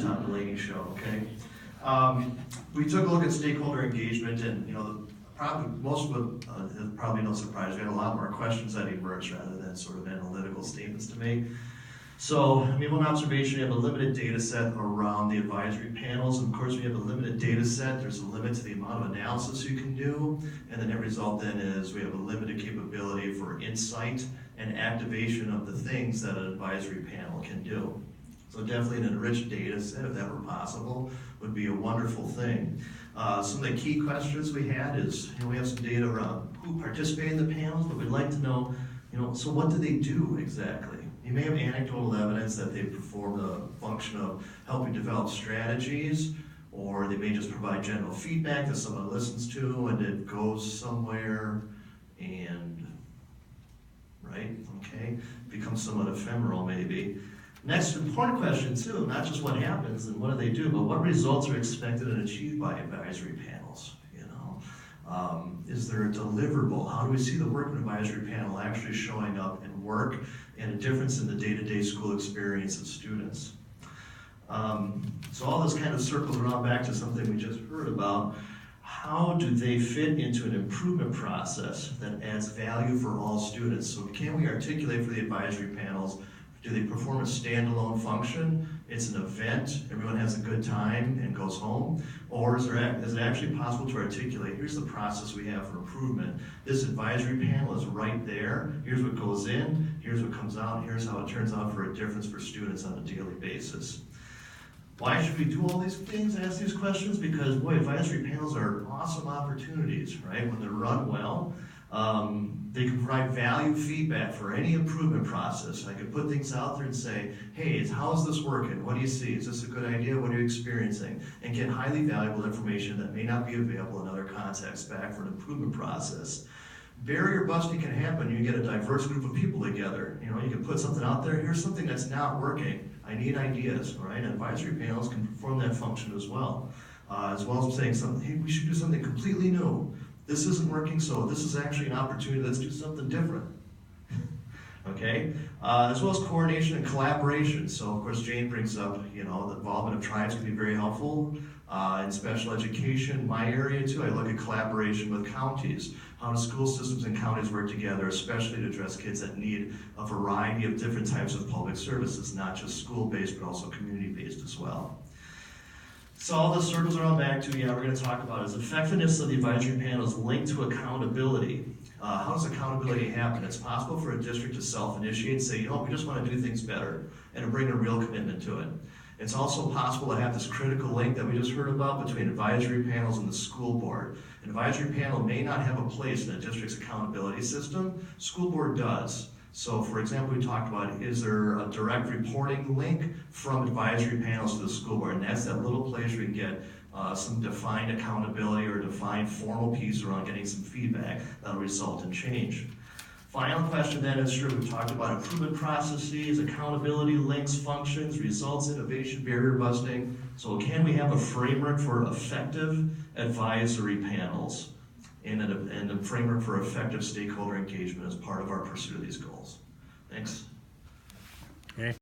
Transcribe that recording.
Tom Delaney show, okay? We took a look at stakeholder engagement, and most of it, probably no surprise, we had a lot more questions that emerged rather than sort of analytical statements to make. So, one observation, we have a limited data set around the advisory panels. Of course, we have a limited data set. There's a limit to the amount of analysis you can do. And the net result then is we have a limited capability for insight and activation of the things that an advisory panel can do. So definitely an enriched data set, if that were possible, would be a wonderful thing. Some of the key questions we had is, we have some data around who participated in the panels, but we'd like to know, so what do they do exactly? You may have anecdotal evidence that they perform the function of helping develop strategies, or they may just provide general feedback that someone listens to and it goes somewhere and, right, okay, becomes somewhat ephemeral maybe. Next important question too, not just what happens and what do they do, but what results are expected and achieved by advisory panels? Is there a deliverable? How do we see the work of an advisory panel actually showing up in work and a difference in the day-to-day school experience of students? So all this kind of circles around back to something we just heard about. How do they fit into an improvement process that adds value for all students? So can we articulate for the advisory panels, do they perform a standalone function? It's an event, everyone has a good time and goes home? Or is it actually possible to articulate, here's the process we have for improvement. This advisory panel is right there. Here's what goes in, here's what comes out, here's how it turns out for a difference for students on a daily basis. Why should we do all these things, ask these questions? Because, boy, advisory panels are awesome opportunities, right? When they're run well, they can provide value feedback for any improvement process. I could put things out there and say, hey, how's this working? What do you see? Is this a good idea? What are you experiencing? And get highly valuable information that may not be available in other contexts back for an improvement process. Barrier busting can happen. You get a diverse group of people together. You can put something out there. Here's something that's not working. I need ideas, right? And advisory panels can perform that function as well. As well as saying something, hey, we should do something completely new. This isn't working, so this is actually an opportunity. Let's do something different. Okay? As well as coordination and collaboration. So, of course, Jane brings up, the involvement of tribes can be very helpful. In special education, my area too, I look at collaboration with counties. How do school systems and counties work together, especially to address kids that need a variety of different types of public services, not just school-based, but also community-based as well. So all the circles around back to, we're going to talk about is effectiveness of the advisory panels linked to accountability. How does accountability happen? It's possible for a district to self-initiate and say, we just want to do things better, and to bring a real commitment to it. It's also possible to have this critical link that we just heard about between advisory panels and the school board. An advisory panel may not have a place in a district's accountability system. School board does. So, for example, we talked about, is there a direct reporting link from advisory panels to the school board? And that's that little place where you can get some defined accountability or defined formal piece around getting some feedback that'll result in change. Final question then is, sure, we've talked about improvement processes, accountability, links, functions, results, innovation, barrier busting. So can we have a framework for effective advisory panels and a framework for effective stakeholder engagement as part of our pursuit of these goals? Thanks. Okay.